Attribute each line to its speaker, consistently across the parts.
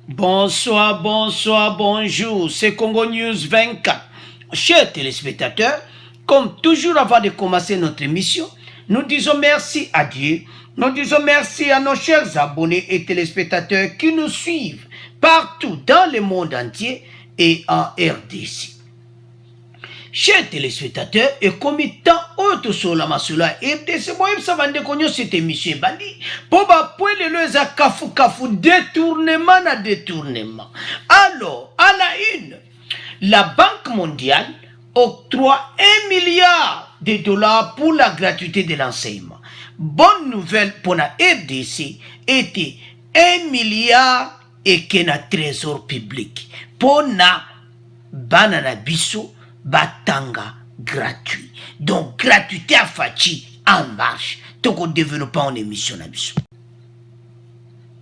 Speaker 1: Bonsoir, bonsoir, bonjour, c'est Congo News 24. Chers téléspectateurs, comme toujours avant de commencer notre émission, nous disons merci à Dieu, nous disons merci à nos chers abonnés et téléspectateurs qui nous suivent partout dans le monde entier et en RDC. Chers téléspectateurs, et comme tant autre sur la masula RDC, moi ça va de cette émission bandi pour point le kafu détournement à détournement. Alors, à la une, la Banque mondiale octroie 1 milliard de dollars pour la gratuité de l'enseignement. Bonne nouvelle pour la RDC était 1 milliard et qu'il y a trésor public pour na banana biso batanga gratuit. Donc gratuité à Fachi en marche. Toko développant en émission na biso.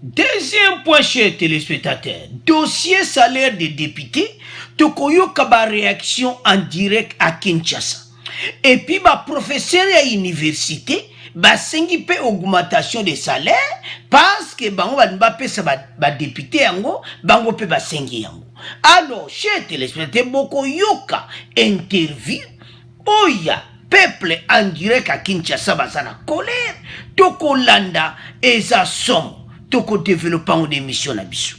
Speaker 1: Deuxième point, chers téléspectateurs, dossier salaire des députés, toko yo kaba réaction en direct à Kinshasa. Et puis ba professeur à l'université, ba sengi pe augmentation des salaires parce que bango ba pesa ba député yango, bango pe ba sengi yango. Alors, chers téléspectateurs, boko yoka interview, oya peuple en direct à Kinshasa bazana colère, toko landa eza somme, toko développant une émission na biso.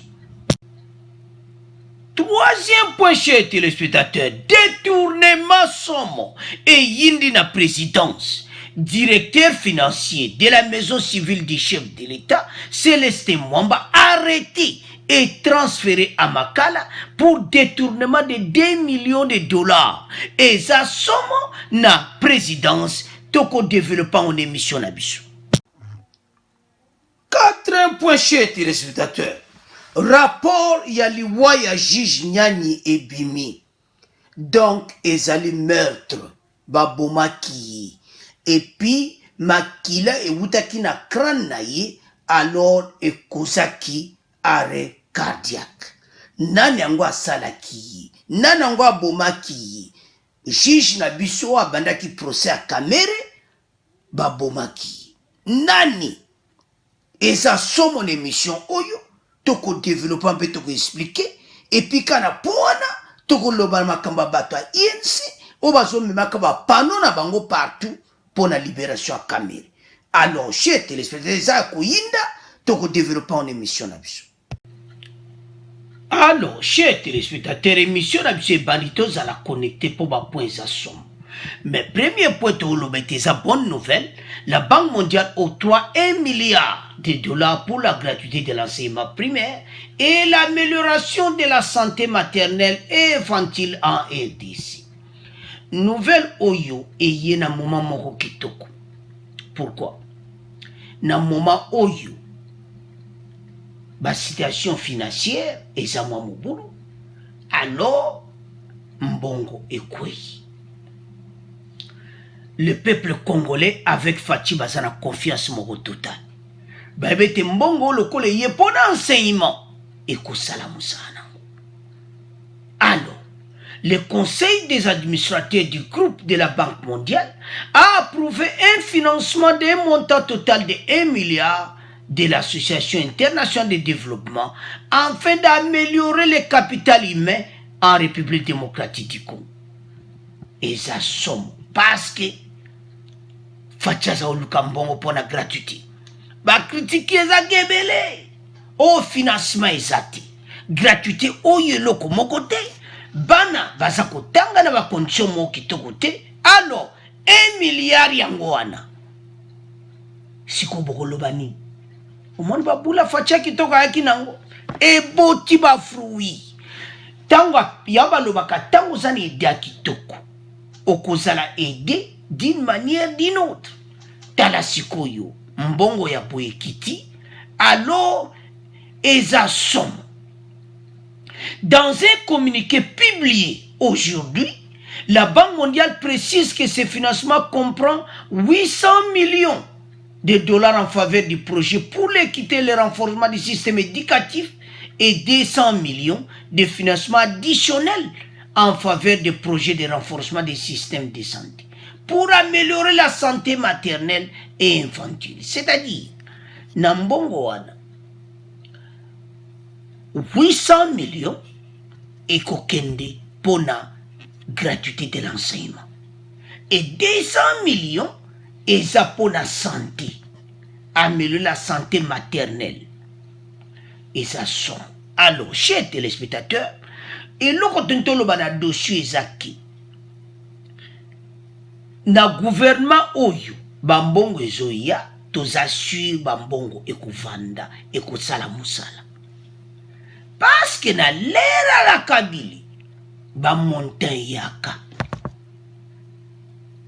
Speaker 1: Troisième point, chers téléspectateurs, détournement somme et yindi na présidence. Directeur financier de la maison civile du chef de l'État, Célestin Mwamba, arrêté et transféré à Makala pour détournement de 2 millions de dollars. Et ça somme na présidence, toko développant une émission na biso. Quatrième point, chers téléspectateurs. Rapport yaliwa ya juge Nyani et Bimi. Donc, ezali meurtre, babomaki. Et puis, makila e wutaki na crâne na ye, alors e kozaki arrêt cardiaque. Nani yango asalaki, nani yango abomaki. Juge na biso abandaki procès à Kamere, babomaki. Nani? Et ça somme mon émission oyo, toko développement pe toko expliquer, et puis kana poana, toko loba makamba bato a INC, obazo me makamba pano na bango partout pour la libération à Kamere. Alors, chers téléspectateurs, ça koyinda, toko développement en émission na biso. Alors, chers téléspectateurs, émission na biso banitos à la connecter pour ba point za somme. Mais premier point de sa bonne nouvelle, la Banque mondiale octroie 1 milliard de dollars pour la gratuité de l'enseignement primaire et l'amélioration de la santé maternelle et infantile en RDC. Nouvelle Oyo et yena moment moko kitoko. Pourquoi? Na moment Oyo, ba situation financière et ça mwa mobulu, alors mbongo ekweyi. Le peuple congolais avec Fachi Bazana confiance moko total. Babete mbongo le kole ye pour l'enseignement et kosalamu sana. Alors, le conseil des administrateurs du groupe de la Banque mondiale a approuvé un financement d'un montant total de 1 milliard de l'Association internationale de développement afin d'améliorer le capital humain en République démocratique du Congo. Et ça somme parce que Fachaza oluka mbongo pour la gratuité. Ba critiquer za gebele. Au financement ezati. Gratuité oyo loko mokote. Bana baza kotanga na ba condition mo kitoko te. Alors 1 milliard yango wana. Siko bokolo bani. Omoni ba bula facha kitoko yaki nango. E boti ba fruit. Tango yamba lobaka tango zani ide kitoko. Okozala aider d'une manière d'une autre. Tala sikoyo, mbongo ya boekiti, alors eza somme. Dans un communiqué publié aujourd'hui, la Banque mondiale précise que ce financement comprend 800 millions de dollars en faveur du projet pour l'équité et le renforcement du système éducatif et 200 millions de financements additionnels en faveur des projets de renforcement des systèmes de santé pour améliorer la santé maternelle et infantile. C'est-à-dire, Nambongo wana, 800 millions ekokende pona gratuité de l'enseignement et 200 millions eza pona santé, améliorer la santé maternelle. Et ça sont. Alors, chers téléspectateurs, et l'autre na dossier ezaki na gouvernement oyo bambongo ezoya tozassure bambongo ekuvanda ekosala musala parce que na lera la kabili bamontagne yaka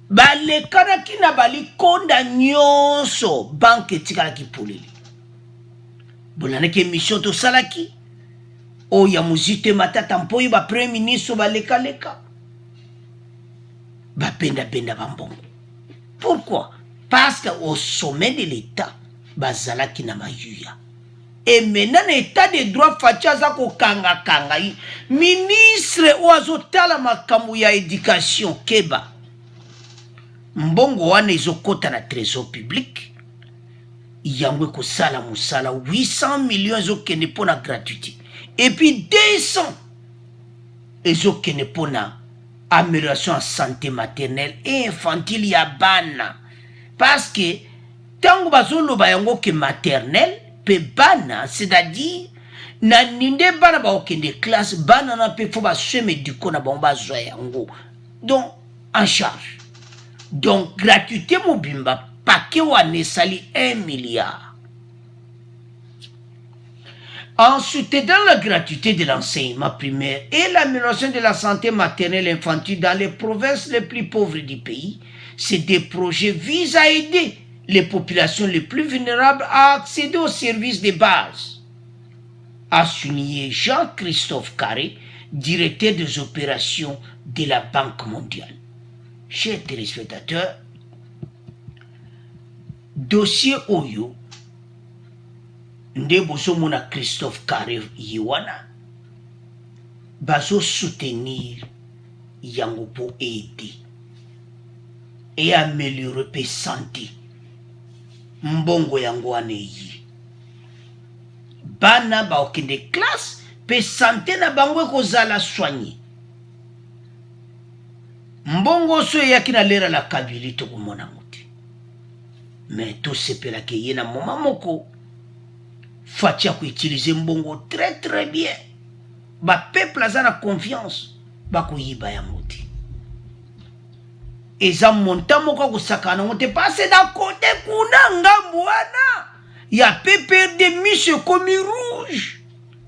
Speaker 1: balekanaki na balikonda nyonso banke etikalaki poleli bolanaki émission tosalaki oyo ya muzite matata mpoyo bapremier ministre balekaleka bapenda bambongo. Pourquoi? Parce qu'au sommet de l'État bazalaki na mayuya. Et maintenant l'état de droit fachaza ko kanga ministre oazotala makambo ya éducation keba mbongo wana ezokota na trésor public yango ekosala musala 800 millions ezokende pona gratuité et puis 200 ezokende pona amélioration en santé maternelle et infantile ya bana parce que tango bazoloba yango ke maternelle pe bana c'est-à-dire na ninde bana ba okende classe bana na pe fo ba seme diko na bomba zwa yango donc en charge. Donc gratuité mobimba paquet wane sali 1 milliard. Ensuite, dans la gratuité de l'enseignement primaire et l'amélioration de la santé maternelle et infantile dans les provinces les plus pauvres du pays, ces deux projets visent à aider les populations les plus vulnérables à accéder aux services de base, a souligné Jean-Christophe Carré, directeur des opérations de la Banque mondiale. Chers téléspectateurs, dossier Oyo, nde bozomona Christophe Carré yiwana bazo soutenir yango pour aider et améliorer pe santé mbongo yango wana yi bana ba okende classe pe santé na bango ekozala soigné mbongo so yaki na lera la kabili tokomona muti mais tout sepelaki ye na moma moko Fatia ko utiliser mbongo très bien. Ba peuple aza na confiance ba ko yiba ya moti. Eza monta moko ko sakana ngote passe da côté kuna ngambo wana. Ya pepper de monsieur komi rouge.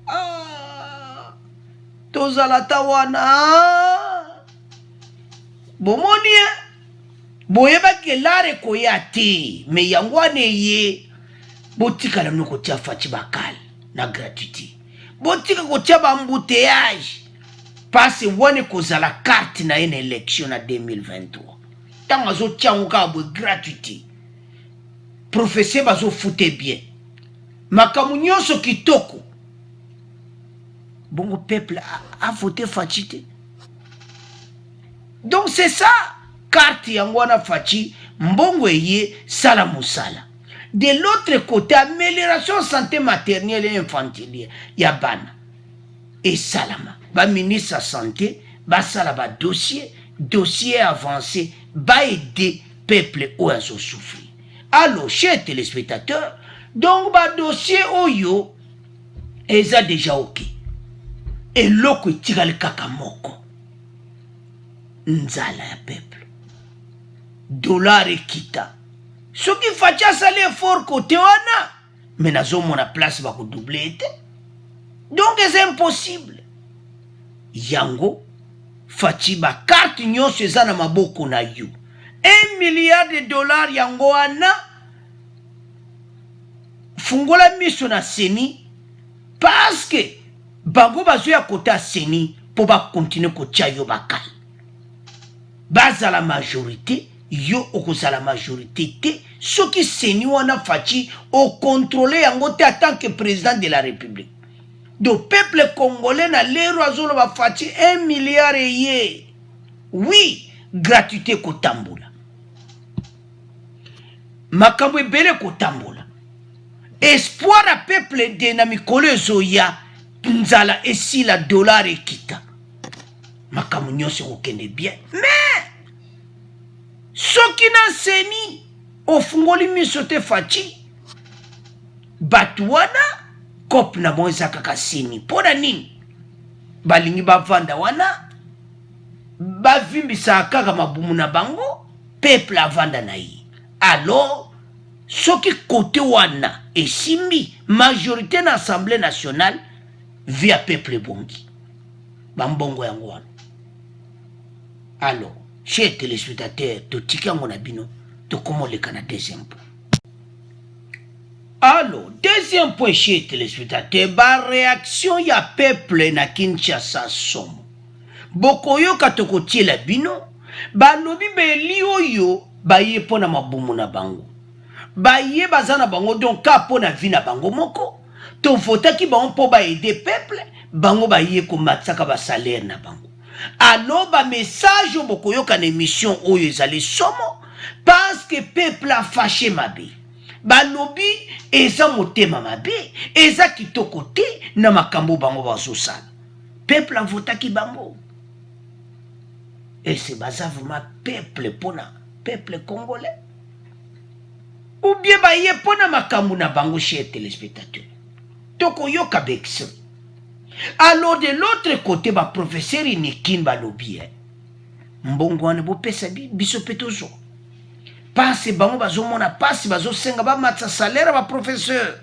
Speaker 1: Ah. Tozalata wana. Bomoni boyeba ke lare ko yati me yangwane ye botika la noko tia Fati bakal na gratuité botika ko tia bambouteillage parce wane kozala carte na une élection na 2023 tanga zo tia ngoka bo gratuité professeur bazo fouté bien makamu nyonso kitoko bongo peuple a voté Fati. Donc c'est ça carte yangwana Fati mbongo eye sala musala. De l'autre côté, amélioration santé maternelle et infantile, yabana. Et salama, ba ministre santé, ba salaba dossier avancé, ba aider peuple ou à souffrir. Alors, chers téléspectateurs, donc ba dossier oyo, eza déjà ok. Et loko tigal kakamoko. Nzala ya peuple. Dollar et kita. Ce qui fait ça l'effort côté wana, mais nazo mona place va ko doubler. Donc c'est impossible. Yango Fati ba carte nyonso eza na maboko na yo. 1 milliard de dollars yango wana fungola miso na seni parce que bango bazo ya kota seni pour ba continuer ko tia yo bakal. Baza la majorité yo okozala majorité te soki seni wana Fati au contrôler yango te en tant que président de la République. Donc peuple congolais na lero azolo ba Fati 1 milliard ye. Oui, gratuité kotambola. Makambo ebele kotambola. Espoir à peuple de na mikolo zoya nzala esi la dollar ekita makambo nyonso ekokende bien mais soki na seni ofungoli miso te Faci bato wana kope na bango eza kaka seni mpo na nini balingi bavanda wana bavimbisaka kaka mabumu na bango peuple avanda na ye alors soki kote wana esimbi majorité na assemblée nationale via peuple ebongi bambongo yango wana alors chers téléspectateurs totiki yango na bino tokomoleka na deuxième point. Alors deuxième point chers téléspectateurs baréaction ya peuple na Kinshasa somo bokoyoka tokotiela bino balobi beli oyo baye mpo na mabumu na bango baye baza na bango donc ka mpo na vi na bango moko tovotaki bango mpo baede peuple bango baye komatisaka basalaire na bango alors bamessage oyo bokoyoka na émission oyo ezali somo parce que peuple a fâché mabe balobi eza motema mabe eza kitoko te na makambo bango bazosala peuple avotaki bango et c'est baza vraiment peuple pona peuple congolais ou bien baye pona makambo na bango chers téléspectateurs tokoyoka bexe. Alors de l'autre côté ba professeur Nikin balobi mbongo wana bopesa biso petozo parce bango bazomona pasi bazosenga bamatsa salaire ba professeur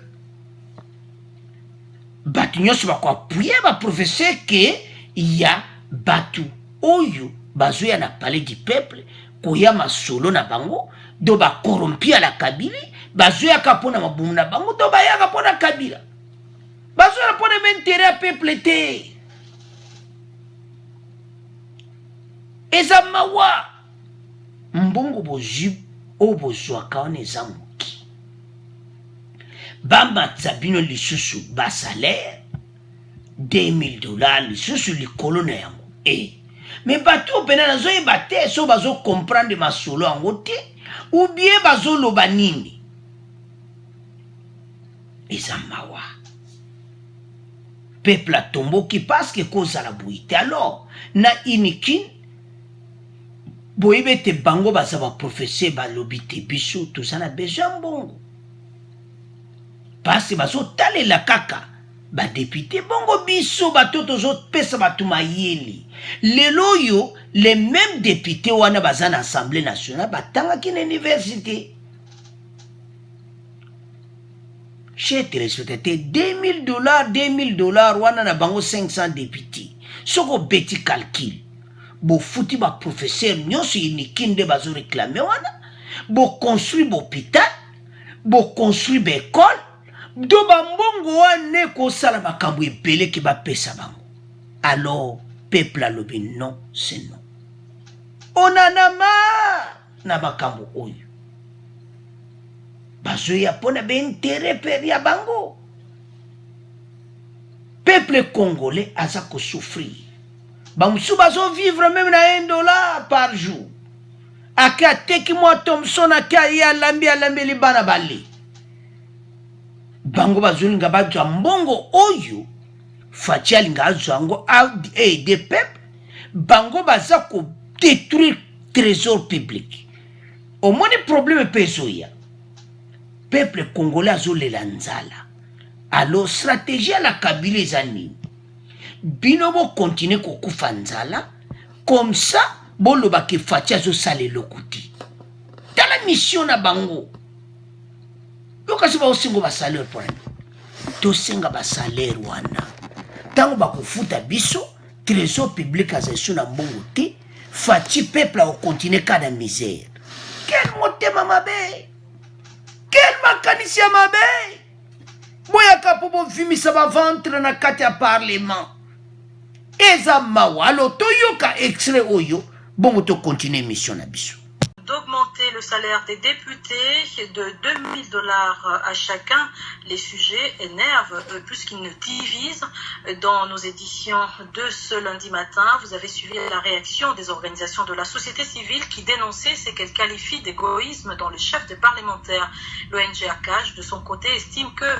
Speaker 1: batu nyonso bakoapuye ba professeur ke ya batu oyo bazoya na palais du peuple koya masolo na bango do bakorompi la Kabila bazoyaka mpona mabumu na bango do bayaka mpona Kabila bazoya mpona m'intérêt ya peuple te eza mawa mbongo bozwi oyo bozwaka wana eza moki bamatisa bino lisusu basalaire $2000 lisusu likolo na yango mais bato oyo pena nazoyeba te so bazokomprendre masolo yango te ou bien bazoloba nini eza mawa peuple atomboki parce que kozala boyi te alors na inikin boyebe te bango baza baprofesseur balobi te biso toza na besoin mbongo parce bazotalela kaka badepute bongo biso bato tozopesa bato mayele lelo oyo les mêmes députés wana baza na assemblée nationale batangaki na université chers téléspectateurs $2000 wana na bango 500 députés soko beti calcul bofuti baprofesseur nyonso iniki nde bazoreklame wana boconstruire bahôpital boconstruire baécole do bambongo wana ekosala makambo ebele ke bapesa bango alors peuple alobi non c'est non onanama na makambo oyo bazoya mpona baintérêt pere ya bango peuple congolais aza kosouffrir bamosusu bazovivre même na $1 par jour ake ateki mwa Thomson ake aye alambeli bana bale bango bazolinga bazwa mbongo oyo Faci alinga azwa yango aide peuple bango baza kodétruire trésor public omoni problème mpe ezoya peuple congolais azolela nzala alors stratégie ya la Kabila eza nini bino bokontinue kokufa nzala comme ça bolobaki Faci azosala eloko te tala mission na bango yokasi baosengo basalaire mpona tosenga basalaire wana ntango bakofuta biso trésor public azaliso na mbongo te Faci peuple akokontinue ka na misère quel motema mabe quel makanisi ya mabe boyaka mpo bovimisa baventre na kati ya parlement eza mawa alo toyoka extrait oyo bongo tokontinue émission na biso
Speaker 2: d'augmenter le le salaire des députés de 2000 $ à chacun. Les sujets énervent puisqu'ils nous divisent. Dans nos éditions de ce lundi matin, vous avez suivi la réaction des organisations de la société civile qui dénonçaient ce qu'elles qualifient d'égoïsme dans le chef des parlementaires. L'ONG ACAJ, de son côté, estime que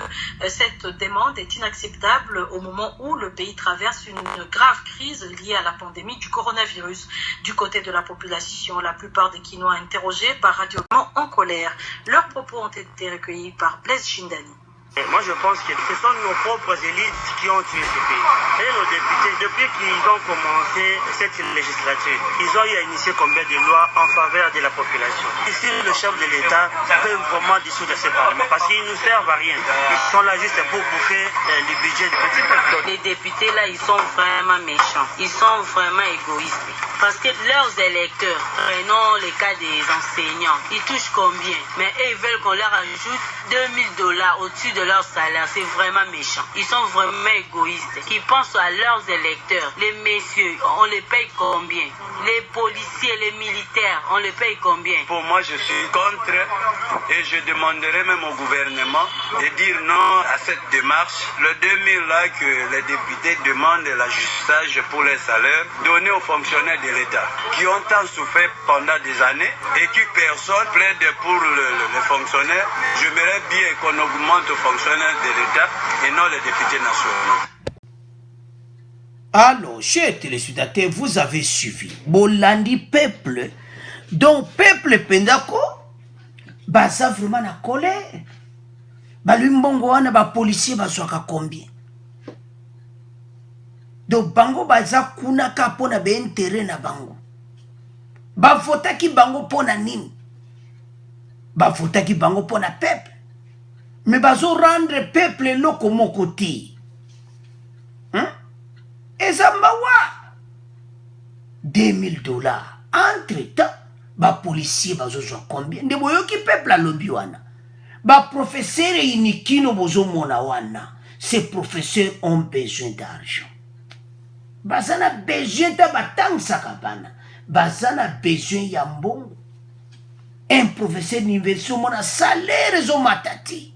Speaker 2: cette demande est inacceptable au moment où le pays traverse une grave crise liée à la pandémie du coronavirus. Du côté de la population, la plupart des Kinois interrogés par Radio en colère. Leurs propos ont été recueillis par Blaise Chindani.
Speaker 3: Moi je pense que ce sont nos propres élites qui ont tué ce pays. Et nos députés, depuis qu'ils ont commencé cette législature, ils ont eu à initier combien de lois en faveur de la population. Ici, le chef de l'État peut vraiment dissoudre ce Parlement parce qu'ils ne servent à rien. Ils sont là juste pour bouffer le budget du petit peuple.
Speaker 4: Les députés là, ils sont vraiment méchants. Ils sont vraiment égoïstes. Parce que leurs électeurs, prenons le cas des enseignants, ils touchent combien? Mais eux, ils veulent qu'on leur ajoute 2000 $ au-dessus de leur salaire. C'est vraiment méchant. Ils sont vraiment égoïstes. Ils pensent à leurs électeurs. Les messieurs, on les paye combien? Les policiers, les militaires, on les paye combien?
Speaker 5: Pour moi, je suis contre et je demanderai même au gouvernement de dire non à cette démarche. Le 2000 là que les députés demandent l'ajustage pour les salaires, donner aux fonctionnaires de l'État qui ont tant souffert pendant des années et qui personne plaide pour les fonctionnaires. J'aimerais bien qu'on augmente aux fonctionnaires de l'État et non les députés nationaux.
Speaker 1: Alors, chers téléspectateurs, vous avez suivi. Bolandi peuple. Donc, peuple pendako, baza vraiment na colère. Balumbongo wana ba policier bazwaka combien? Donc, bango baza kuna ka pona be intérêt na bango. Ba votaki bango pona nini? Ba votaki bango pona peuple. Mais bazo rendre peuple loko moko ti. Ezambawa 2000 $. Entre-temps, ba policier bazozwa combien? De boyoki peuple alobi wana. Ba professeur inikino bozo mona wana. Ces professeurs ont besoin d'argent. Bazana besoin ta batangsaka bana. Bazana besoin ya mbongo. Un professeur d'université mona salaire zo matati.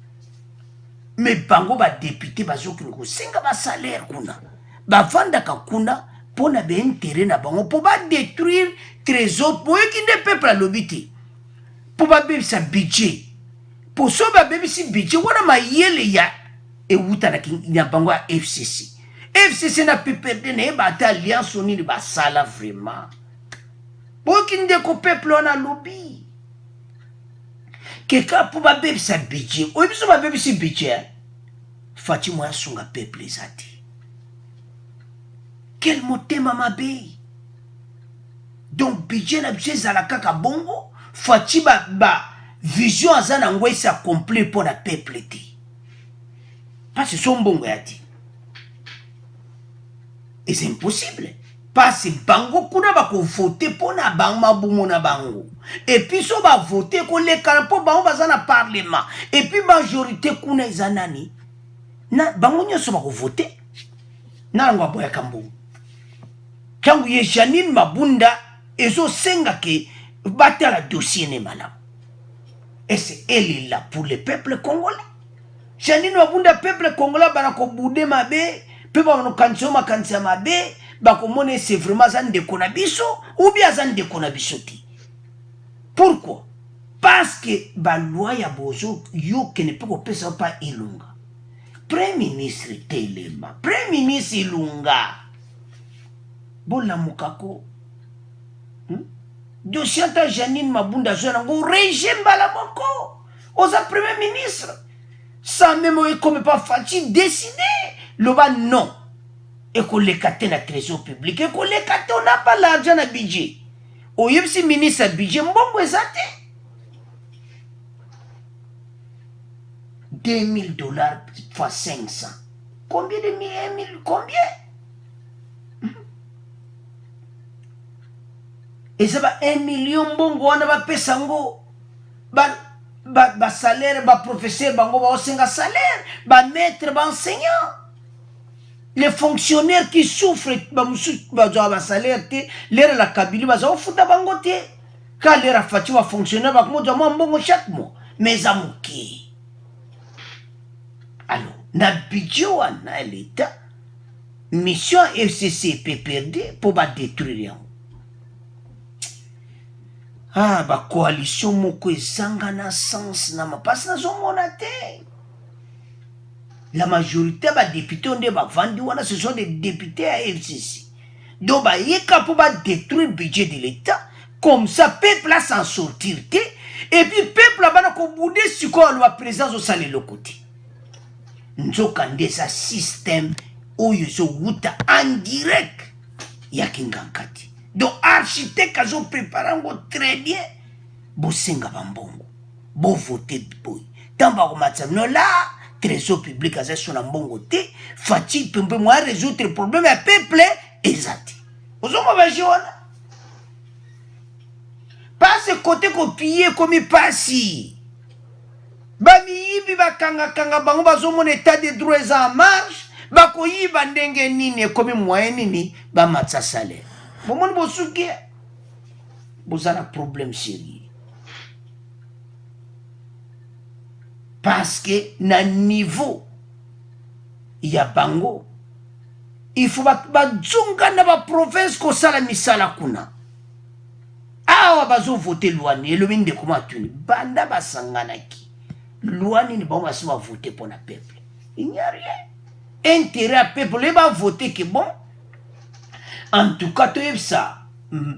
Speaker 1: Mais bango ba député bazoki ko singa ba salaire kuna. Bavandaka kuna pona be intérêt na bango pour ba détruire trésor pour qui ne peuple l'obité pour ba bebisa budget pour so ba bebisi budget wana mayele ya e wuta na kinya bango ya FCC na peperde na ba ta alliance ni ba sala vraiment pour qui ne ko peuple wana lobby keka pour ba bebisa budget o biso ba bebisi budget fati mo asunga peuple zati. Quel motema mabe? Donc budget na budget za la kaka bongo fati ba vision azana ngwesa complet pour la peuple te. Parce que son bongo yati. Et c'est impossible. Parce que bango kuna ba ko voter pour na bango mabumo na bango. Et puis so ba voter ko le campo bango bazana parlement. Et puis majorité kuna izanani. Na bango nyoso ba ko voter. Na ngwa boya kambo. Kangu ye Janine Mabunda ezo senga ke bata la dossier ne malam. Et c'est elle est là pour le peuple congolais. Janine Mabunda peuple congolais banako boudé mabe, peuple banako kansoma kansa mabe, bako mone c'est vraiment zan de konabiso ou bien zan de konabisoti. Pourquoi? Parce que ba loi ya bozo yo ke ne peut pas pas ilunga. Premier ministre Telema, Premier ministre Ilunga. Bola mukako. Dossier ta Janine Mabunda zona ngo régime bala moko. Oza premier ministre. Sans même comme pas facile décider. Loba non. Et qu'on les caté na trésor public. Et qu'on les caté on n'a pas l'argent na budget. O yebsi ministre budget mbongo ezate. 2000 $ fois 500. Combien de 1000? Combien? Et ça va 1 million bongo wana ba pesango ba salaire ba professeur bango ba osenga salaire ba maître ba enseignant. Les fonctionnaires qui souffrent ba musu ba salaire te l'air la kabili ba zo futa bango te quand les Rafati va fonctionner avec moi, bon chaque mois. Mais à moquer. Alors, na budget wana l'État, mission FCC PPRD pour ba détruire. Ah, ba coalition moko ezanga na sens na mapasi na zomona te. La majorité ba députés on ba vandi wana ce sont des députés à FCC. Donc ba yeka pour ba détruire le budget de l'État. Comme ça, peuple a s'en sortir. Et puis, peuple a bana ko boudé sur quoi la présence au salé le côté. Nous avons un système où ils ont en direct. Il y a kingankati. Donc, architecte a préparé très bien. Bo senga bambongo. Bo voter boy. Tant ba ko matsa no là, trésor public a son mbongo te, fatigue pembe moi résoudre le problème à peuple exact. Vous avez vu pas ce côté copié comme il passe. Bami yibi bakanga kanga bango bazomona état de droits en marche, bako yiba ndenge nini comme moyen nini ba matsa salaire. Bomoni bosuki bozana problème sérieux. Parce que na niveau ya bango il faut ba dzunga na ba province ko sala misala kuna. Awa bazo voter loi ni le minde comment tuni banda basanganaki loi ni bon va voter pour le peuple. Il n'y a rien. Intérêt à peuple les va voter que bon. En tout cas tout ça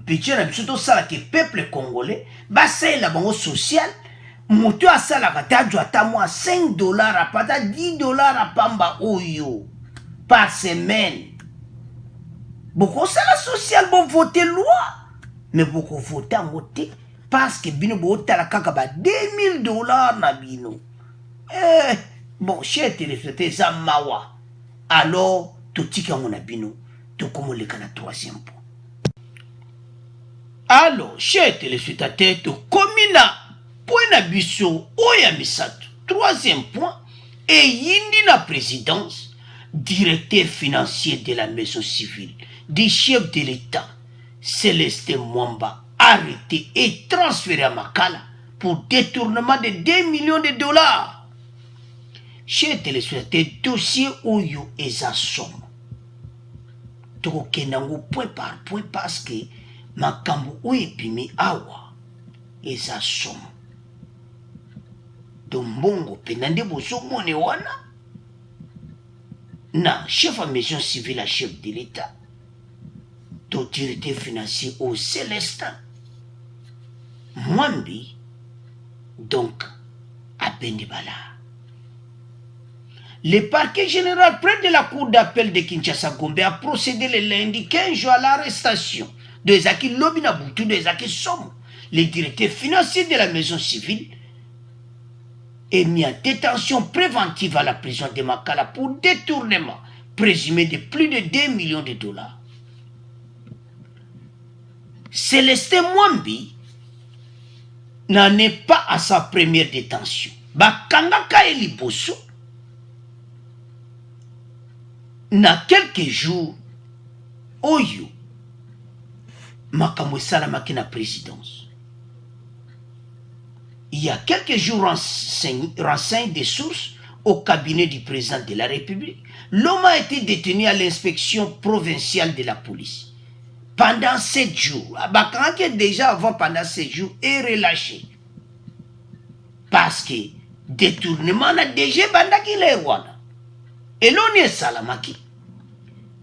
Speaker 1: petit na surtout ça que peuple congolais ba c'est la bango social moto a ça la katadjo ata moi $5 à pata $10 à pamba oyo par semaine. Beaucoup ça la social bon voter loi. Mais beaucoup voter en voter parce que bino bo tala kaka ba $2000 na bino. Bon, cher téléspectateur ça mawa. Alors tout tika ngona bino to comme le kana troisième point. Alors, cher téléspectateur to komina point na biso oya misato. Troisième point et yindi na présidence directeur financier de la maison civile du chef de l'État Célestin Mwamba arrêté et transféré à Makala pour détournement de $2 millions. Chez téléspectateurs, dossier Oyo et sa somme. Donc, point par point parce que Makambu Oye Pimi Awa et sa somme. Donc, Bongo Penande Bozo Mone Wana na chef de maison civile à chef de l'État. D'autorité financière au Célestin Mwambi donc à Bendibala. Le parquet général près de la cour d'appel de Kinshasa Gombe a procédé le lundi 15 juin à l'arrestation de Zaki Lobinabutu de Zaki Somo, le directeur financier de la maison civile, et mis en détention préventive à la prison de Makala pour détournement présumé de plus de $2 millions. Célestin Mwambi n'en est pas à sa première détention. Bakangaka Eliboso na quelques jours Oyo Makamwe Salamaki na présidence. Il y a quelques jours renseigne des sources au cabinet du président de la République. L'homme a été détenu à l'inspection provinciale de la police. Pendant 7 jours, Bakangaki est déjà avant pendant 7 jours est relâché. Parce que détournement n'a déjà bandaki les Rwanda. Et l'on est Salamaki.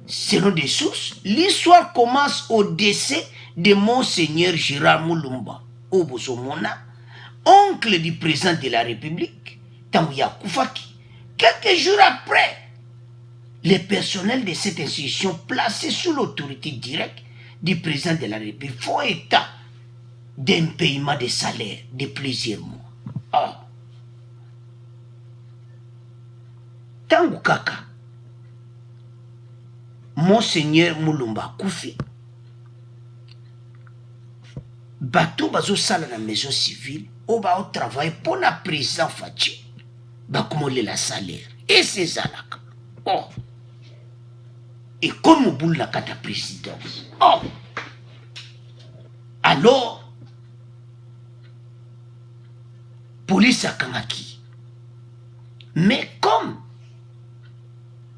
Speaker 1: Selon des sources, l'histoire commence au décès de Monseigneur Gérard Moulumba, Obosomona, oncle du président de la République, Tanguya Koufaki. Quelques jours après, les personnels de cette institution placés sous l'autorité directe du président de la République font état d'un paiement de salaire de plusieurs mois. Ah. Tangu kaka, Monseigneur Moulumba Koufi, bateau bazo sala la maison civile, au ba au travail pour la président Fachi, ba kumole la salaire. Et c'est ça là. Oh. Et comme au bout de la présidence. Oh. Alors, police akangaki. Mais comme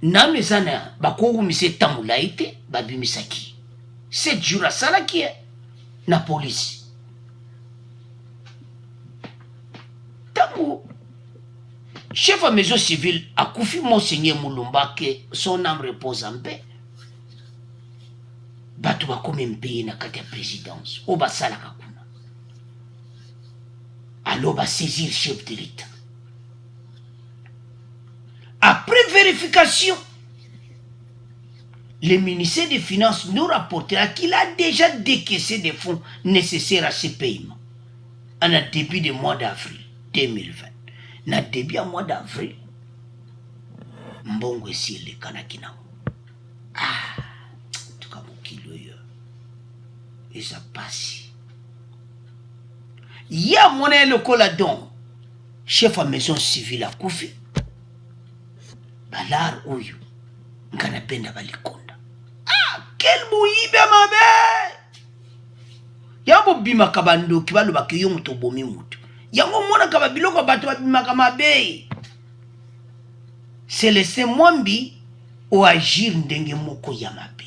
Speaker 1: namezana bakogu mise tamula ite babimisaki 7 jours asalaki na police. Tango chef à maison civile a confié Monseigneur Mulumba que son âme repose en paix. Batu ba comme pays na kati ya présidence o basala kakuna. Alors ba saisir chef de l'État. Après vérification, le ministère des Finances nous rapportera qu'il a déjà décaissé des fonds nécessaires à ce paiement en début du mois d'avril 2020. Na début mois d'avril, mbongo esi le kanakina. Ah, tout cas mon kilo yo. Et ça passe. Ya monnaie le coladon, chef à maison civile à Koufi. Balar oyo, ngana penda balikonda. Ah, quel muibe mabe! Yambo bima kabando kibalo bakiyo muto bomi muto. Yango mona kaba biloko bato babimaka mabe. C'est laisser mwambi o agir ndenge moko ya mabe.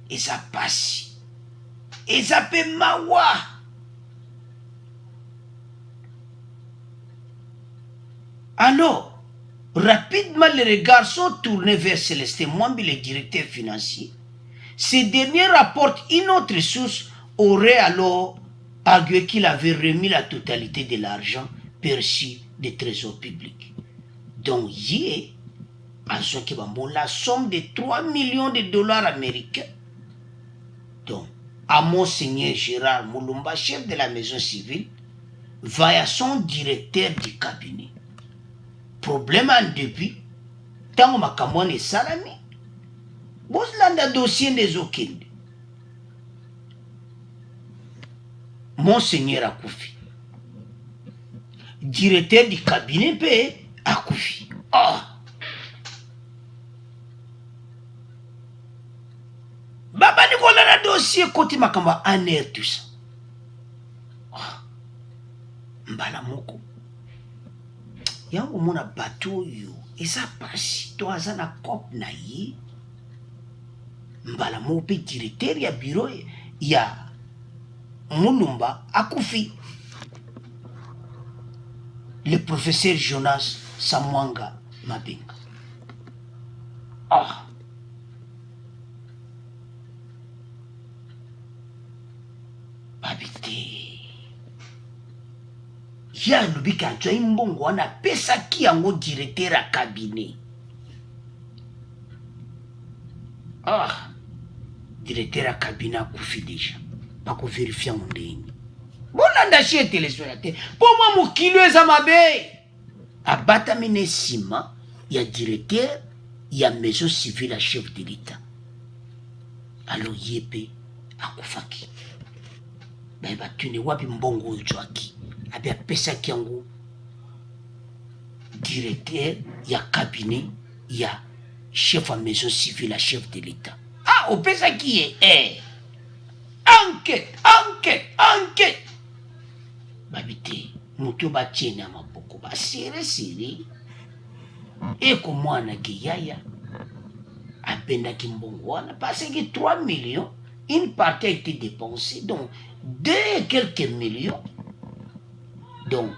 Speaker 1: Et ça passe. Et ça peut mawa. Alors, rapidement les regards sont tournés vers Célestin Mwambi, le directeur financier. Ce dernier rapporte une autre source aurait alors argué qu'il avait remis la totalité de l'argent perçu des trésors publics. Donc, hier, la somme de 3 millions de dollars américains. Donc, à Monseigneur Gérard Mulumba, chef de la maison civile, va à son directeur du cabinet. Problème en début, tant que makamone est salami, boslanda dossier des okende. Monseigneur Akoufi, directeur du cabinet P. Akoufi. Ah! Baba Nicolas la dossier côté makamba en air tout ça. Ah! Mbala moko. Yango mona bateau yo eza pasi to aza na cop na ye mbala mo pe directeur ya bureau ya Mulumba Akoufi, le professeur Jonas Samwanga Mabenga. Ah, babité ya lubika nzwa imbongo wana pesaki yango directeur à cabinet. Ah, directeur à cabinet Akoufi déjà. Pas qu'on vérifie en ligne. Bon, là, chien téléspectateur. Pour moi, mon kilo est à ma baie. À Batamine Sima, il y a directeur, il y a maison civile à chef de l'État. Alors, yépe, à Koufaki. Ben, tu ne vois pas mbongo joaki. Abia pesa kiango. Directeur, il y a cabinet, il y a chef à maison civile à chef de l'État. Ah, au pesa qui est, enquête, enquête, enquête. Babité, mutu ba tiene ama boko ba sere. Et comme moi na yaya, apenda kimbongo wana parce que 3 millions, une partie a été dépensée, donc 2 et quelques millions. Donc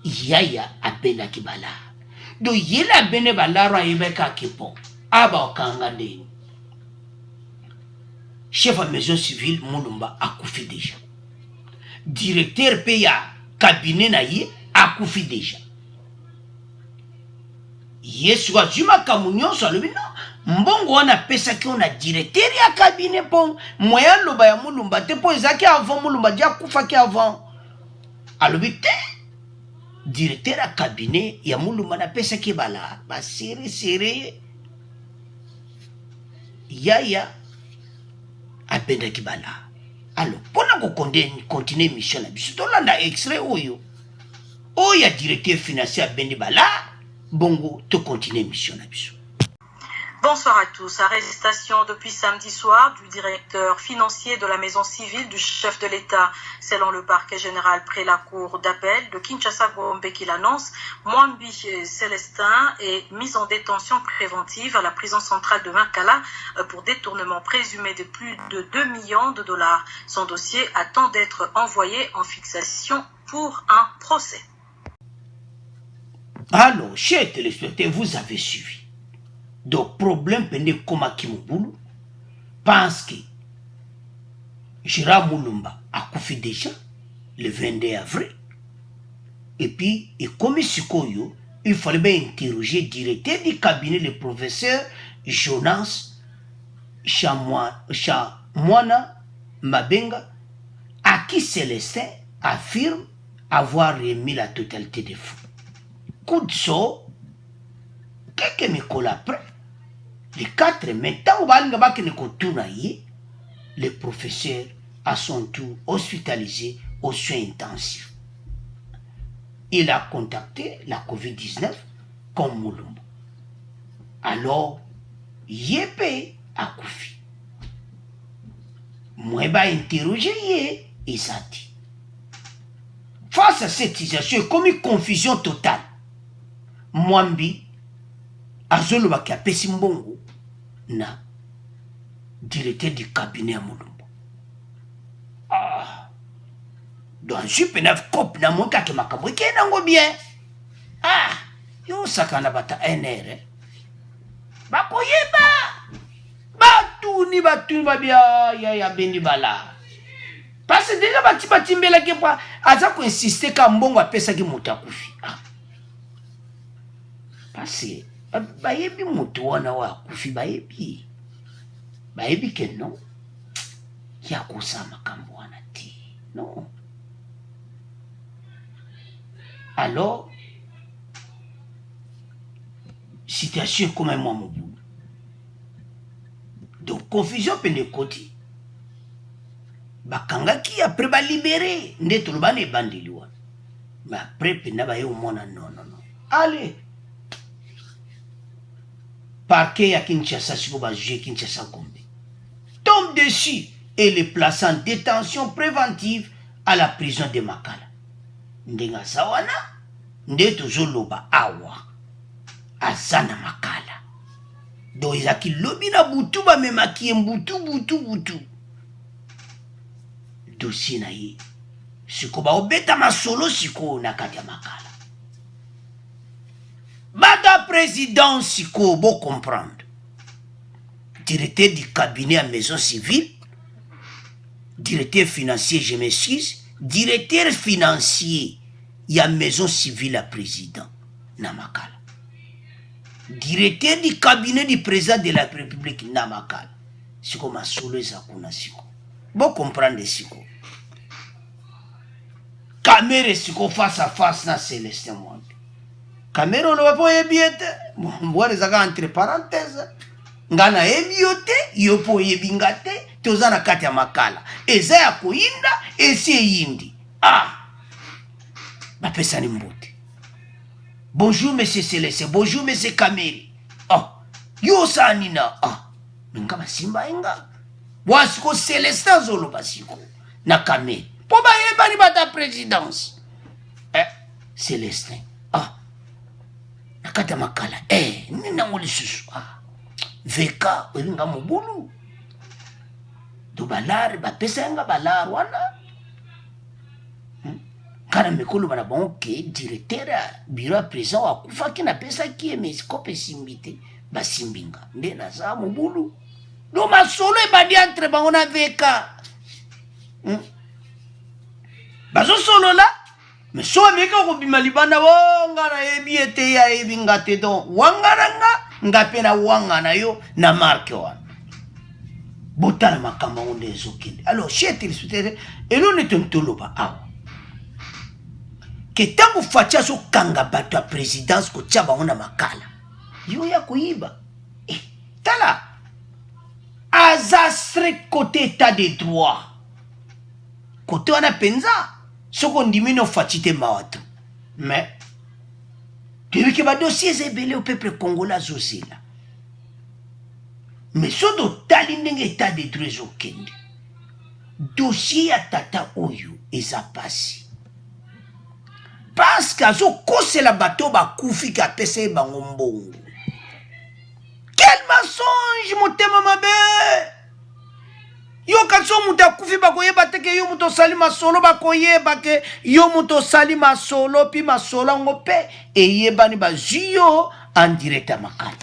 Speaker 1: yaya apenda kibala. Donc yela bene balara yebeka kipo. Aba okangande. Chef à maison civile Mulumba Akoufi déjà. Directeur PA cabinet na ye Akoufi déjà. Yesu wa juma kamunyo salobino mbongo wana pesa ki ona directeur ya cabinet pon moyen loba ya Mulumba te po ezaki avant Mulumba dia kufa ki avant. Alobite directeur ya cabinet ya Mulumba na pesa ki bala ba serré yaya apenda kibala. Alors, pendant qu'on continue mission, tout le monde extrait oyo. Oya directeur financier Beni Bala, bongo, te continue mission.
Speaker 2: Bonsoir à tous. Arrestation depuis samedi soir du directeur financier de la maison civile du chef de l'État. Selon le parquet général près la cour d'appel de Kinshasa-Gombe qui l'annonce, Mwambi Célestin est mis en détention préventive à la prison centrale de Makala pour détournement présumé de plus de 2 millions de dollars. Son dossier attend d'être envoyé en fixation pour un procès.
Speaker 1: Alors, chers téléspectateurs, vous avez suivi. Donc, problème pendant comme Kimouboulou, parce que Gérard Moulumba a couffé déjà le 22 avril. Et puis, et comme il fallait bien interroger le directeur du cabinet, le professeur Jonas Chamwana Mabenga, à qui Célestin affirme avoir remis la totalité des fonds. Coup de saut, quelques mécoles après, les 4 mai, tant le professeur à son tour hospitalisé aux soins intensifs. Il a contacté la COVID-19 comme Moulumba. Alors, Yépé a Koufi. Moi, je vais interroger et ça dit. Face à cette situation, comme une confusion totale, Mwambi azoloba ki apesi mbongo na directeur du cabinet à Moulumba. Donc je peux n'avoir cop na monka ke makambo ke nango bien. Yo sakana bata NR. Bakoyeba. Batu ni babia ya bendi bala. Parce que déjà bati mbela ke pa aza ko insister ka mbongo apesa ki moto akufi. Parce que bayebi moto wana wa kufi bayebi ke non ya kusama makambo wana ti non. Alors situation comme moi mon bout. Donc confusion pende koti bakanga ki après ba libérer ndeto lobane bandeli wana. Mais après penda ba yo mona non. Allez parquet à Kinshasa, si vous jouer Kinshasa Gombe, tombe dessus et le place en détention préventive à la prison de Makala. Ndenga sawana, ndeto zoloba awa, azana Makala. Donc izaki lobina butu ba memaki butu. Dossier na ye, siko ba obeta masolo siko na kati ya Makala. Bada président Siko, bon comprendre. Directeur du cabinet à maison civile, directeur financier, je m'excuse, directeur financier, il y a maison civile à président, Namakala. Directeur du cabinet du président de la République, Namakala. Siko ma solo zakuna Siko. Bon comprendre Siko. Caméra Siko face à face na Célestin Mwambi. Caméra le wapo ebiete, mbwale zaka entre parenthèses, ngana ebiote, yopo ebingate, tozana kati ya Makala. Eza ya kuinda, esi yindi. Bapesa ni mbote. Bonjour monsieur Célestin, bonjour monsieur Kameri. Yo sanina. Ngama simba inga. Wasiko Célestin zolo basiko. Na Kameri. Po ba yeba ni bata présidence. Célestin. Nakata Makala, nina ngoli susu. Veka, nga mobulu. Do balare, bapesa nga balare wana. Kana mekolo bana bonke, directeur bureau à présent wa kufa ki na pesa ki emeskope simbite, basimbinga. Nde na za mobulu. Do masolo ebadi entre bango na veka. Bazo solo la. Mais so ameka ko bima libanda wangana ebiete ya ebingate don wangana pena wangana yo na marque wana botana makamba onde ezokende. Alors chez téléspectateurs elo ne tontoloba awa ke tango facha so kanga bato ya présidence ko tia bango na Makala yo ya kuiba tala aza strict côté état de droit côté wana penza soko ndimino fatite mawatu. Mais tu veux que ma dossier est belé au peuple congolais zozela. mais so totali ndenge état de droit ezokende dossier ya tata oyo eza pasi parce que azokosela bato bakufi ke apesa ye bango mbongo. Quel mensonge motema mabe! Yo katso mutu akufi bakoyeba te ke yo mutu osali masolo bakoyeba ke yo mutu osali masolo pi masolo yango mpe eyebani bazwi yo en direct ya makala.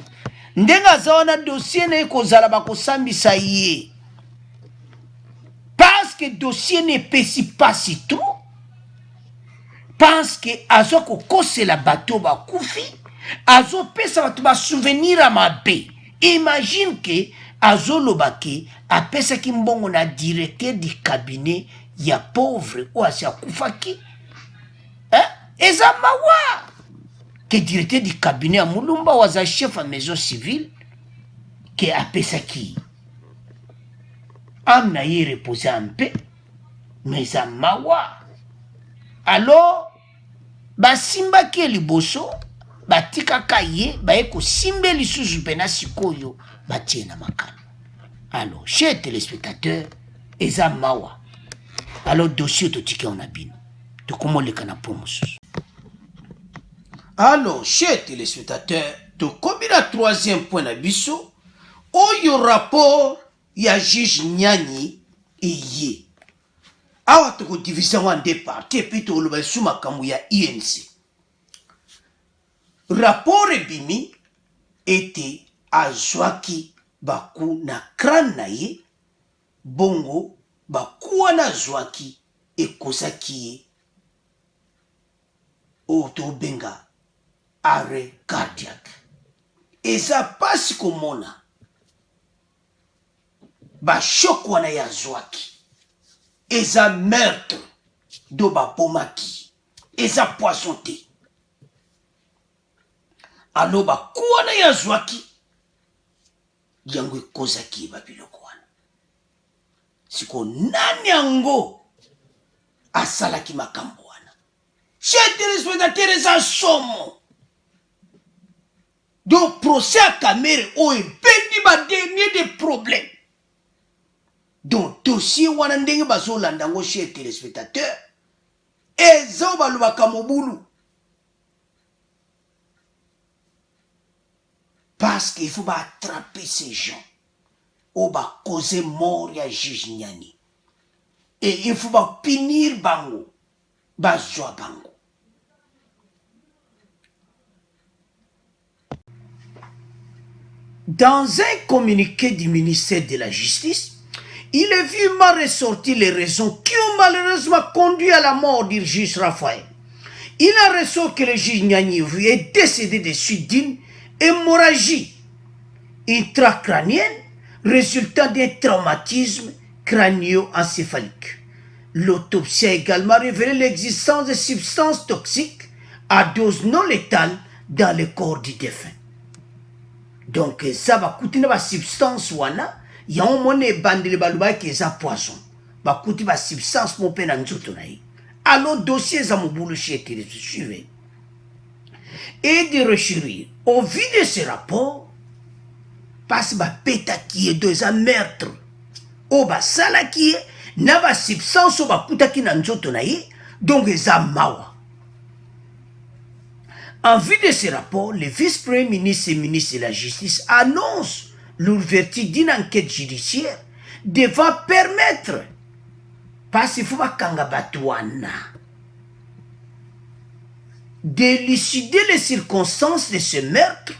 Speaker 1: Ndenge aza wana dossier na ye kozala bakosambisa ye parce que dossier na epesi pasi trop parce que azo kokosela bato bakufi azopesa bato basouvenir ya mabe. Imagine ke azoloba ke apesaki mbongo na directeur du cabinet ya pauvre oyo asi akufaki eza mawa ke directeur du cabinet ya mulumba oyo aza chef ya maison civile ke apesaki ame na ye repose mpe mais eza mawa. Alors basimbaki ye liboso batikaka ye baye kosimba lisusu mpena sikoyo batie na makala. Alors chers téléspectateurs eza mawa. Alors dossier totiki on a bino tokomoleka na po mosusu. Alors chers téléspectateurs tokomi na troisième point na biso oyo rapport ya juge Nyani eye awa tokodivisa ngo en deux parties epi tokoloba esu makambo ya INC. Rapport ebimi ete azwaki baku na crâne na ye bongo baku wana azwaki ekozaki ye oyo tobenga arrêt cardiaque. Eza pasi komona bashok wana ye azwaki eza meurtre do bapomaki eza poison te. Alo baku wana ye azwaki yango ekozaki ye babiloko wana siko nani yango asalaki makambo wana. Chers téléspectateurs eza somo donc procès à Kamere oyo ebendi badenier des problèmes donc dossier wana ndenge bazolanda yango. Chers téléspectateurs eza oyo balobaka mobulu parce qu'il faut attraper ces gens ou causer mort ya juge Nyani et il faut punir bango bazwa bango. Dans un communiqué du ministère de la Justice, il est vivement ressorti les raisons qui ont malheureusement conduit à la mort du juge Raphaël. Il en ressort que le juge Nyani est décédé de suite d'une hémorragie intracrânienne résultant d'un traumatisme crânio-encéphalique. L'autopsie a également révélé l'existence de substances toxiques à dose non létale dans le corps du défunt. Donc ça va coûter une substance wana ya omone bandele baluba ke za poison ba coûter ba substance mo pena nzoto na yi. Alors dossier za mobulu chété suivez et de rechercher au vu de ce rapport parce ba peta qui est deux à meurtre o ba sala qui na ba substance o ba kuta ki na nzoto na yi donc eza mawa. En vue de ce rapport, le vice-premier ministre et ministre de la Justice annonce l'ouverture d'une enquête judiciaire devant permettre, parce qu'il faut d'élucider les circonstances de ce meurtre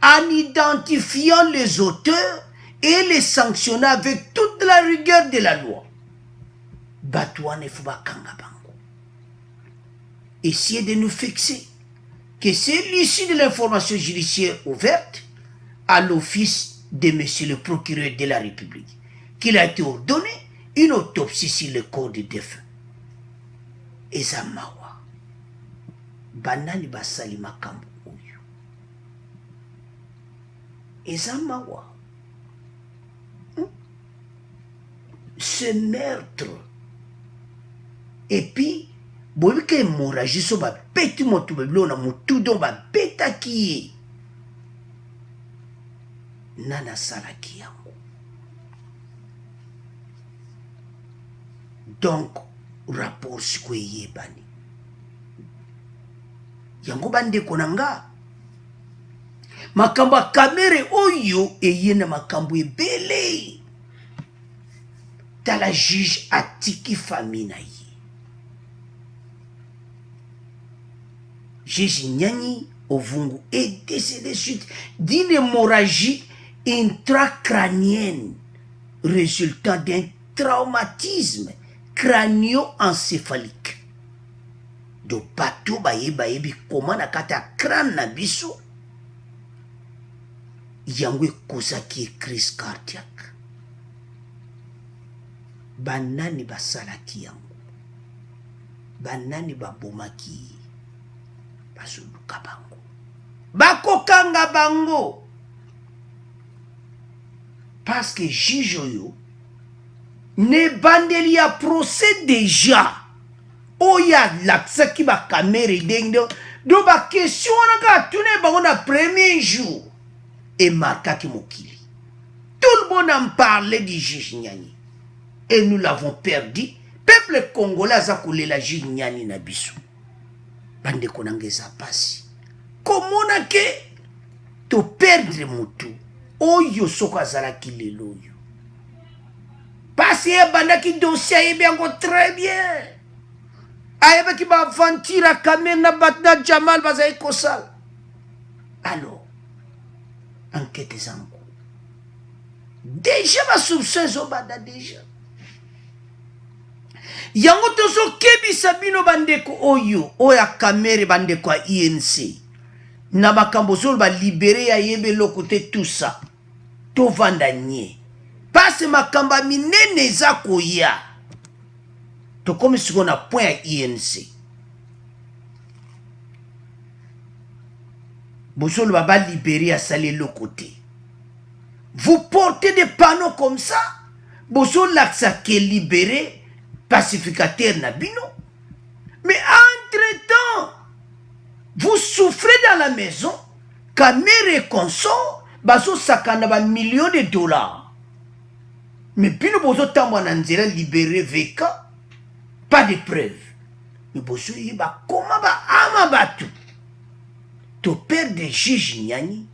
Speaker 1: en identifiant les auteurs et les sanctionner avec toute la rigueur de la loi. Batouane Fubakangabango. Essayez de nous fixer que c'est l'issue de l'information judiciaire ouverte à l'office de monsieur le procureur de la République qu'il a été ordonné une autopsie sur le corps du défunt. Ezamawa banani basali makambo oyo Ezamawa ce meurtre et puis boyebi ke hémorragie so bapeti moto babilo na motu don babetaki ye nana salaki yango. Donc rapport siko yebani yango bande konanga makambo kamere oyo eyena makambo ebele tala juge atiki famille na ye. Juge Nyani Ovungu est décédé suite d'une hémorragie intracrânienne résultant d'un traumatisme crânio-encéphalique. De bateau bayebi comment na kata crâne na biso yango kozaki crise cardiaque. Banani basalaki yango, banani babomaki basuluka bango, bakokanga bango, parce que juge oyo ne bandeli ya procès déjà oya laksaki ba kamere dengde do ba question naka tune bango na premier jour et marquaki mokili. Tout le monde en parlait du juge Nyani et nous l'avons perdu. Peuple congolais a koulé la juge Nyani na biso. Bande konangeza pasi. Comment na ke to perdre mutu oyo soko azalaki lelo yo. Parce que bandaki dossier bien très bien. Ayeba ki ba avantira kamena batna Jamal bazay kosal. Alors enquête zango. Déjà ma soupçon zobada déjà. Yango tozo kebi sabino bandeko oyo oya kamere bandeko a INC. Na makambo zolo ba libéré ya yebe lokote tout ça. To vanda nye. Passe makamba minene za koya. To comme si on a point à INC. Bozolo baba libéré à saler le côté. Vous portez des panneaux comme ça. Bozolo laksa qui est libéré. Pacificateur Nabino. Mais entre-temps, vous souffrez dans la maison. Kamere et consort. Baso sakana ba millions de dollars. Mais Bino bozo tamwa nanzera libéré veka. Pas de preuves. Mais bozo yiba koma ba ama batu. To père de juge Nyani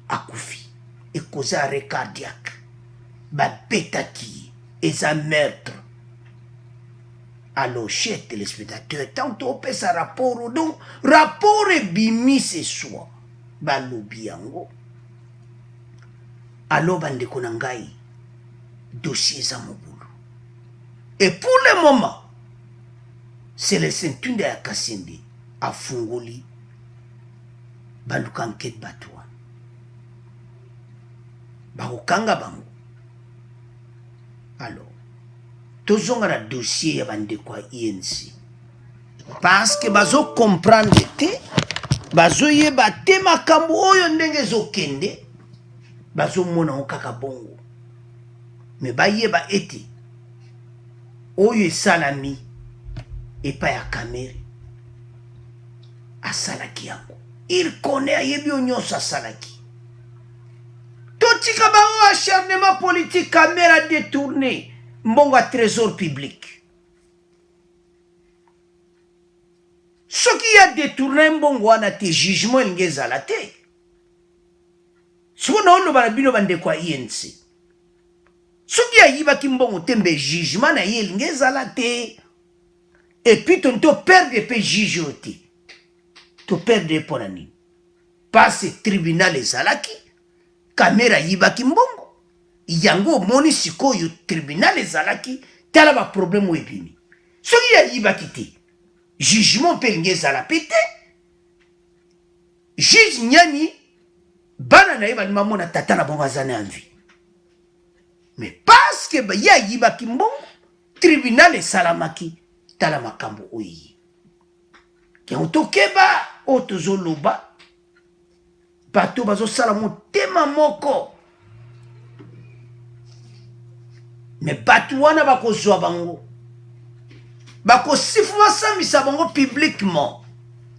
Speaker 1: akufi. Et cause arrêt cardiaque. Ba betaki. Et sa meurtre. Alors, chers téléspectateurs, tant qu'on fait sa rapport, donc, rapport est bimi ce soir. Balobiango. Alors, bande konangai, dossier Zamobulu. Et pour le moment, c'est le ceinture de Akassende à Fungoli. Bandukanket Batouan. Barokanga Bango. Alors, tous ont un dossier avant de quoi INC. Parce que bazo comprendre te, bazo yeba te makambo oyo ndenge zo kende, bazo mona okaka bongo. Mais ba yeba ete, oyo salami, et pas ya kamere, a salaki yango. Il connaît a yebi onyo sa salaki. Totika ba o acharnement politique caméra détourné. Mbongo a trésor public. Ce qui a détourné mbongo a te jugement l'ingeza la te. Ce qu'on a on le bino bande kwa INC. Ce qui a yiba ki mbongo tembe jugement na ye l'ingeza la te. Et puis ton to perdre pe juge te. To perdre ponani. Passe tribunal ezalaki. Kamera yiba ki mbongo. Yango moni sikoyo tribunal ezalaki tala ba problème webimi. Soki ya yiba kite. Jugement pelingeza la pété. Juge Nyani bana na yiba ni mamona tata na bongo azane envie. Mais parce que ba ya yiba ki mbongo tribunal esalamaki tala makambo oyi. Ke otokeba otozoloba bato bazo sala motema moko. Mais batouana bako zwa bango. Bako sifuma sambisa bango publiquement.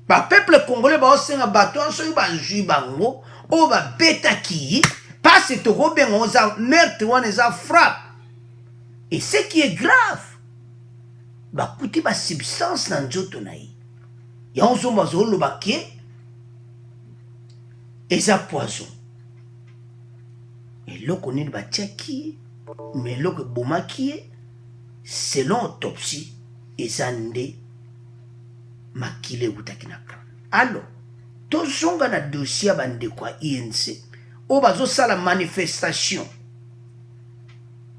Speaker 1: Ba peuple congolais ba osenga batouan so ba zwi bango o ba betaki passe to roben oza meurtre wana eza frappe. Et ce qui est grave, ba kuti ba substance na nzoto na ye. Ya onzo mazolo ba kie eza poison. Et loko nini ba tiaki mais loko bomaki selon autopsie eza nde makile utaki na crâne. Alors tozonga na dossier bande kwa INC o bazo sala manifestation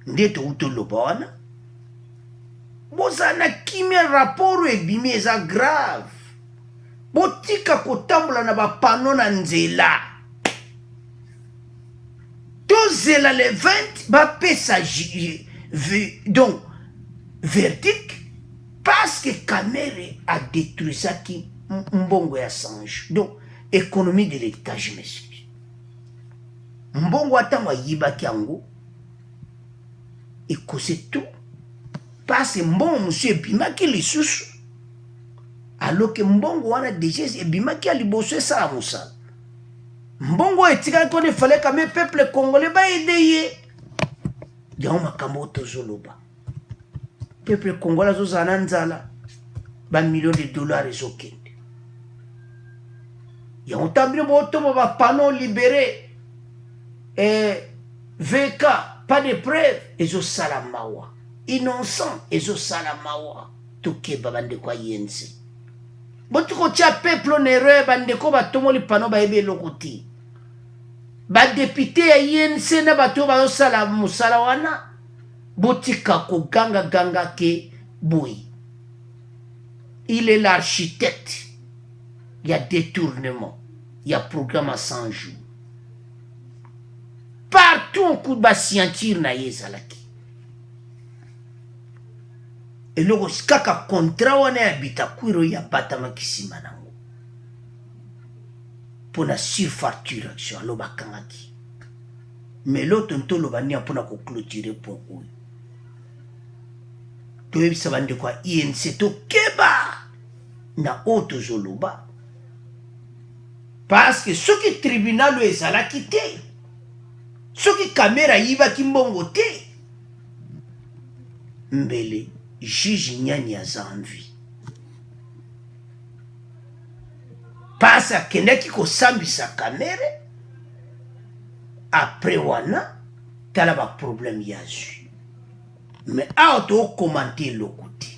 Speaker 1: nde to utoloba wana boza na kimia rapport ebimi eza grave botika kotambola na bapano na nzela tozela le 20 bapesa donc verdict parce que Kamere a détruit ça qui mbongo ya Sange. Donc économie de l'état, je m'excuse. Mbongo atango yiba kiango et cause tout parce que mbongo monsieur bimaki lisusu alors que mbongo wana déjà bimaki aliboso ça la musala. Mbongo etika ko ne fallait quand même peuple congolais ba aider ya makambo tozoloba. Peuple congolais zozana nzala ba millions de dollars ezokende. Ya ontambile botomo ba panneau libéré VK pas de preuve ezo salamawa innocent ezo salamawa toke babande kwa yense botuko tia peuple onere bande ko batomo li panneau ba ebe lokoti ba député ya yense na bato ba sala musala wana botika ko ganga ganga ke boui. Il est l'architecte. Il y a détournement. Il y a programme à 100 jours. Partout on coup de scientifique na yezalaki. Et le kaka contrat wana habita kuiro ya batama kisima nango. Pour la surfacturation alo bakangaki. Mais l'autre ntolo bani apona ko clôturer pour eux. Toyebi sabande kwa INC to keba na auto zoloba parce que ce qui tribunal ezala kité ce qui caméra yiba kimbongo te mbele juge nyani ya zanvi parce akendaki kosambisa caméra après wana tala ba problème ya zui. Mais auto commenter le côté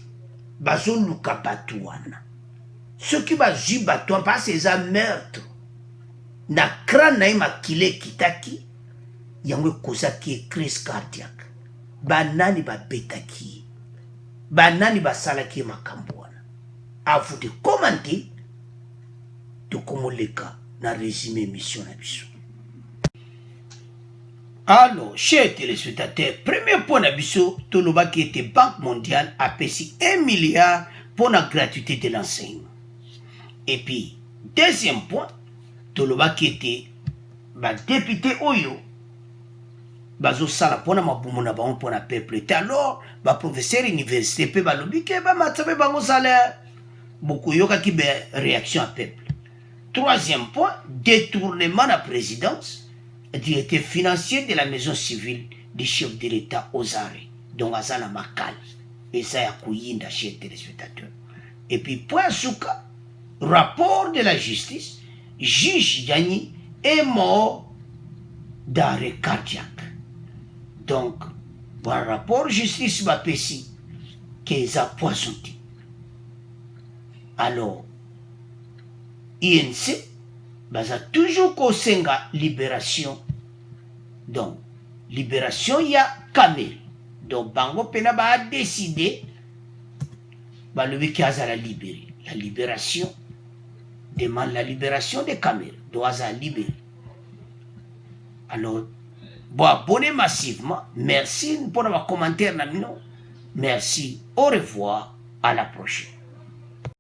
Speaker 1: bazo luka batouana ce qui va ju batouan parce que ça meurtre na crâne na ima kile kitaki yango kozaki crise cardiaque banani ba betaki banani ba salaki makambwana à vous de commenter to komoleka na résumé mission na biso. Alors, chers téléspectateurs, premier point d'abisso, Toloba qui était Banque mondiale a payé 1 milliard pour la gratuité de l'enseignement. Et puis, deuxième point, Toloba qui était député Oyo, bazo sala pour la mabumuna pour la peuple. Alors, professeur université peut balobi que matsabe bango salaire. Beaucoup yoka qui réaction à peuple. Troisième point, détournement de la présidence. Directeur financier de la maison civile du chef de l'État aux arrêts, donc Azana Makal, et ça y a Kouyinda chez les téléspectateurs. Et puis, point Souka, rapport de la justice, juge Yanni est mort d'arrêt cardiaque. Donc, par rapport justice Bapessi, qu'ils a poisonné. Alors, INC, baza toujours kosenga libération. Donc libération ya Kamel. Donc bango pena ba décidé ba le wikaza la libérer. La libération demande la libération de Kamel. Doit libérer. Alors bon abonnez massivement. Merci pour vos commentaires. Merci. Au revoir. À la prochaine.